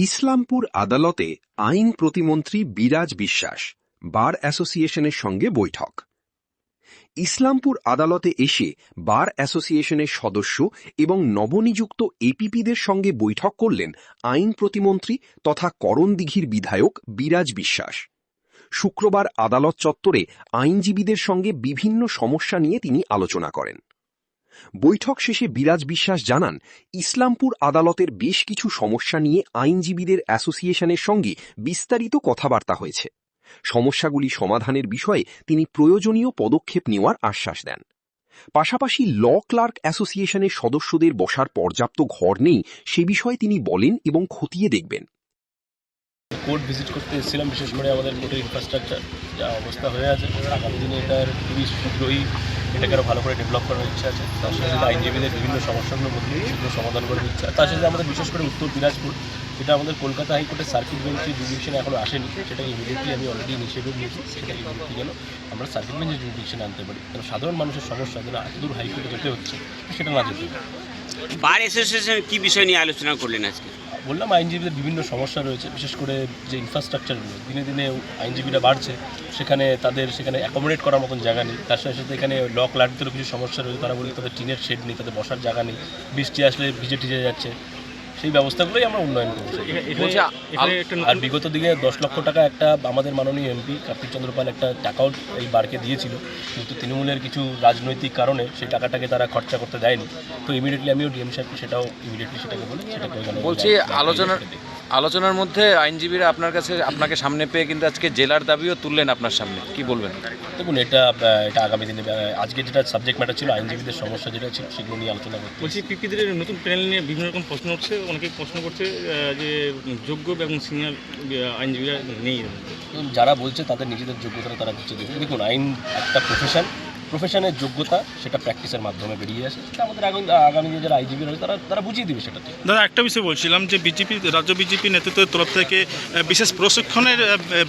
ইসলামপুর আদালতে আইন প্রতিমন্ত্রী বিরাজ বিশ্বাস বার অ্যাসোসিয়েশনের সঙ্গে বৈঠক। ইসলামপুর আদালতে এসে বার অ্যাসোসিয়েশনের সদস্য এবং নবনিযুক্ত এপিপিদের সঙ্গে বৈঠক করলেন আইন প্রতিমন্ত্রী তথা করণদিঘির বিধায়ক বিরাজ বিশ্বাস। শুক্রবার আদালত চত্বরে আইনজীবীদের সঙ্গে বিভিন্ন সমস্যা নিয়ে তিনি আলোচনা করেন। বৈঠক শেষে বিরাজ বিশ্বাস জানান, ইসলামপুর আদালতের বেশ কিছু সমস্যা নিয়ে আইনজীবীদের অ্যাসোসিয়েশনের সঙ্গে বিস্তারিত কথাবার্তা হয়েছে। সমস্যাগুলি সমাধানের বিষয়ে তিনি প্রয়োজনীয় পদক্ষেপ নেওয়ার আশ্বাস দেন। পাশাপাশি ল ক্লার্ক অ্যাসোসিয়েশনের সদস্যদের বসার পর্যাপ্ত ঘর নেই সে বিষয়ে তিনি বলেন এবং খতিয়ে দেখবেন। কোর্ট ভিজিট করতে এসেছিলাম, বিশেষ করে আমাদের কোর্টের ইনফ্রাস্ট্রাকচার যা অবস্থা হয়ে আছে, আগামী দিনে এটার খুবই শীঘ্রই এটাকে আরও ভালো করে ডেভেলপ করার ইচ্ছা আছে। তার সাথে আইনজীবীদের বিভিন্ন সমস্যাগুলো মধ্যে সেগুলো সমাধান করার ইচ্ছা। তার সাথে আমাদের বিশেষ করে উত্তর দিনাজপুর, যেটা আমাদের কলকাতা হাইকোর্টের সার্কিট বেঞ্চের জুডিকশনে এখনও আসেনি, সেটাকে ইমিডিয়েটলি আমি অলরেডি ইনিশিয়েটিভ নিয়েছি। সেটাকে ইমিডিয়েটলি যেন আমরা সার্কিট বেঞ্চের জুডিকশনে আনতে পারি, কারণ সাধারণ মানুষের সমস্যা যেন এত দূর হাইকোর্টে যেতে হচ্ছে সেটা না যেতে পারে। বার অ্যাসোসিয়েশন কি বিষয় নিয়ে আলোচনা করলেন আজকে? বললাম, আইনজীবীদের বিভিন্ন সমস্যা রয়েছে, বিশেষ করে যে ইনফ্রাস্ট্রাকচারগুলো দিনে দিনে আইনজীবীরা বাড়ছে, সেখানে সেখানে অ্যাকোমোডেট করার মতন জায়গা নেই। তার সাথে সাথে এখানে ল ক্লার্কদেরও কিছু সমস্যা রয়েছে। তারা বলে তাদের টিনের শেড নেই, তাদের বসার জায়গা নেই, বৃষ্টি আসলে ভিজে টিজে যাচ্ছে। সেই ব্যবস্থাগুলোই আমরা উন্নয়ন করছি। আর বিগত দিনে 10 লক্ষ টাকা একটা আমাদের মাননীয় এমপি কার্তিক চন্দ্র পাল একটা টাকাও এই বারকে দিয়েছিল, কিন্তু তৃণমূলের কিছু রাজনৈতিক কারণে সেই টাকাটাকে তারা খরচা করতে দেয়নি। তো ইমিডিয়েটলি আমিও ডিএম সাহেবকে সেটাও ইমিডিয়েটলি সেটাকে বলি, সেটাকে বলছি। আলোচনার মধ্যে আইনজীবীরা আপনাকে সামনে পেয়ে কিন্তু আজকে জেলার দাবিও তুললেন আপনার সামনে, কি বলবেন? দেখুন, এটা আগামী দিনে, আজকে যেটা সাবজেক্ট ম্যাটার ছিল আইনজীবীদের সমস্যা যেটা ছিল সেগুলো নিয়ে আলোচনা করতে। বলছি, পিপিদের নতুন প্যানেল নিয়ে বিভিন্ন রকম প্রশ্ন উঠছে। অনেকে প্রশ্ন করছে যে যোগ্য এবং সিনিয়র আইনজীবীরা নেই। যারা বলছে তাদের নিজেদের যোগ্যতা তারা দিচ্ছে। দেখুন, আইন একটা প্রফেশনের যোগ্যতা, সেটা প্র্যাকটিসের মাধ্যমে বেরিয়ে আসে। সেটা আমাদের আগামী যে যারা আইনজীবী রয়েছে তারা বুঝিয়ে দেবে সেটা। দাদা, একটা বিষয় বলছিলাম যে রাজ্য বিজেপি নেতৃত্বের তরফ থেকে বিশেষ প্রশিক্ষণের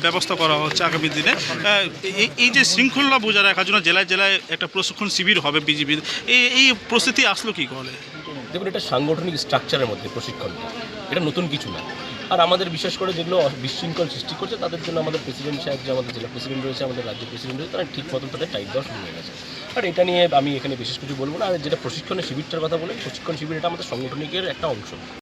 ব্যবস্থা করা হচ্ছে আগামী দিনে। এই যে শৃঙ্খলা বজায় রাখার জন্য জেলায় জেলায় একটা প্রশিক্ষণ শিবির হবে বিজেপির, এই প্রস্তুতি আসলো কি করে? দেখুন, এটা সাংগঠনিক স্ট্রাকচারের মধ্যে প্রশিক্ষণটা, এটা নতুন কিছু না। আর আমাদের বিশেষ করে যেগুলো বিশৃঙ্খল সৃষ্টি করছে তাদের জন্য আমাদের প্রেসিডেন্ট সাহেব, যে আমাদের জেলা প্রেসিডেন্ট রয়েছে, আমাদের রাজ্য প্রেসিডেন্ট রয়েছে, তারা ঠিক মতন তাদের টাইট দেওয়া শুরু হয়ে গেছে। আর এটা নিয়ে আমি এখানে বিশেষ কিছু বলবো না। আর যেটা প্রশিক্ষণের শিবিরটার কথা বলে, প্রশিক্ষণ শিবির এটা আমাদের সাংগঠনিকের একটা অংশ।